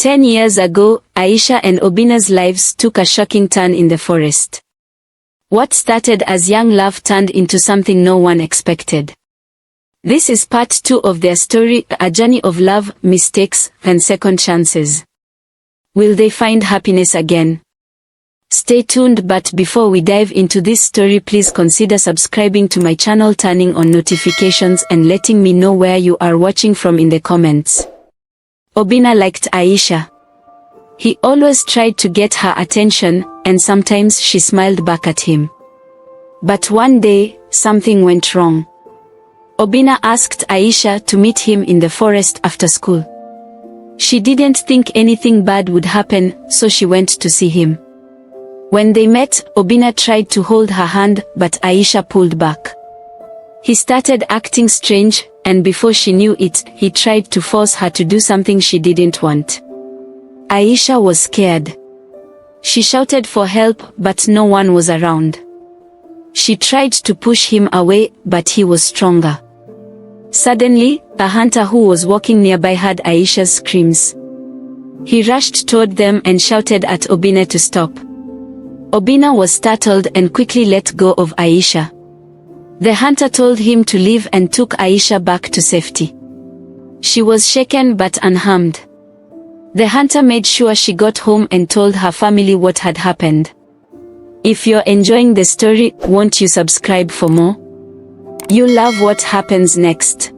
10 years ago, Aisha and Obinna's lives took a shocking turn in the forest. What started as young love turned into something no one expected. This is part 2 of their story, a journey of love, mistakes, and second chances. Will they find happiness again? Stay tuned, but before we dive into this story, please consider subscribing to my channel, turning on notifications and letting me know where you are watching from in the comments. Obinna liked Aisha. He always tried to get her attention, and sometimes she smiled back at him. But one day, something went wrong. Obinna asked Aisha to meet him in the forest after school. She didn't think anything bad would happen, so she went to see him. When they met, Obinna tried to hold her hand, but Aisha pulled back. He started acting strange, and before she knew it, he tried to force her to do something she didn't want. Aisha was scared. She shouted for help, but no one was around. She tried to push him away, but he was stronger. Suddenly, a hunter who was walking nearby heard Aisha's screams. He rushed toward them and shouted at Obinna to stop. Obinna was startled and quickly let go of Aisha. The hunter told him to leave and took Aisha back to safety. She was shaken but unharmed. The hunter made sure she got home and told her family what had happened. If you're enjoying the story, won't you subscribe for more? You'll love what happens next.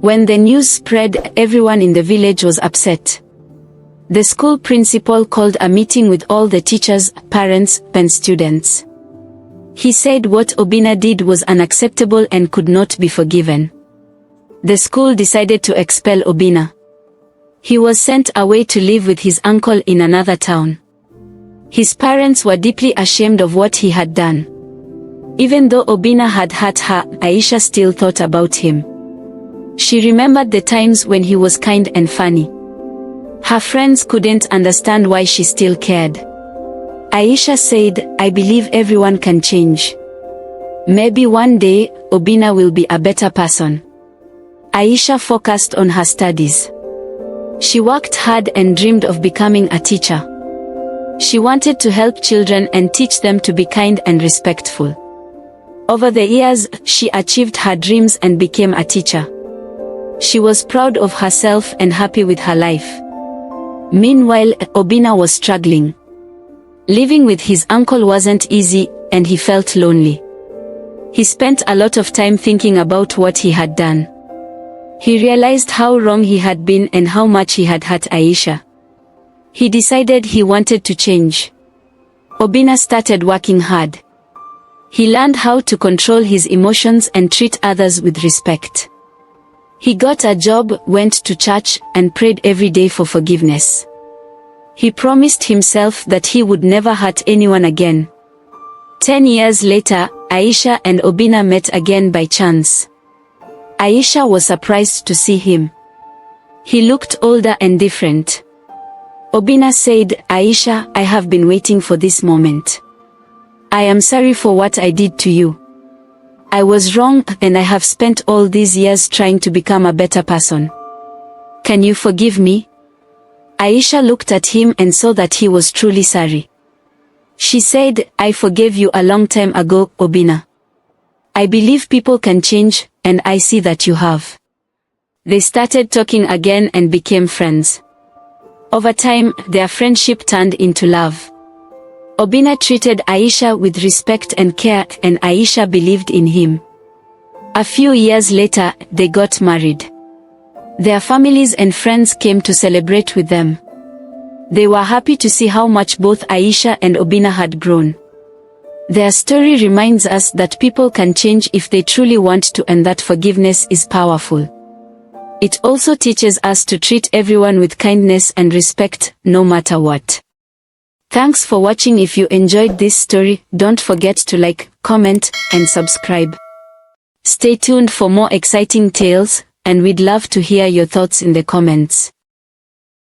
When the news spread, everyone in the village was upset. The school principal called a meeting with all the teachers, parents, and students. He said what Obinna did was unacceptable and could not be forgiven. The school decided to expel Obinna. He was sent away to live with his uncle in another town. His parents were deeply ashamed of what he had done. Even though Obinna had hurt her, Aisha still thought about him. She remembered the times when he was kind and funny. Her friends couldn't understand why she still cared. Aisha said, "I believe everyone can change. Maybe one day, Obinna will be a better person." Aisha focused on her studies. She worked hard and dreamed of becoming a teacher. She wanted to help children and teach them to be kind and respectful. Over the years, she achieved her dreams and became a teacher. She was proud of herself and happy with her life. Meanwhile, Obinna was struggling. Living with his uncle wasn't easy, and he felt lonely. He spent a lot of time thinking about what he had done. He realized how wrong he had been and how much he had hurt Aisha. He decided he wanted to change. Obinna started working hard. He learned how to control his emotions and treat others with respect. He got a job, went to church, and prayed every day for forgiveness. He promised himself that he would never hurt anyone again. 10 years later, Aisha and Obinna met again by chance. Aisha was surprised to see him. He looked older and different. Obinna said, "Aisha, I have been waiting for this moment. I am sorry for what I did to you. I was wrong, and I have spent all these years trying to become a better person. Can you forgive me?" Aisha looked at him and saw that he was truly sorry. She said, "I forgave you a long time ago, Obinna. I believe people can change, and I see that you have." They started talking again and became friends. Over time, their friendship turned into love. Obinna treated Aisha with respect and care, and Aisha believed in him. A few years later, they got married. Their families and friends came to celebrate with them. They were happy to see how much both Aisha and Obinna had grown. Their story reminds us that people can change if they truly want to, and that forgiveness is powerful. It also teaches us to treat everyone with kindness and respect, no matter what. Thanks for watching. If you enjoyed this story, don't forget to like, comment, and subscribe. Stay tuned for more exciting tales, and we'd love to hear your thoughts in the comments.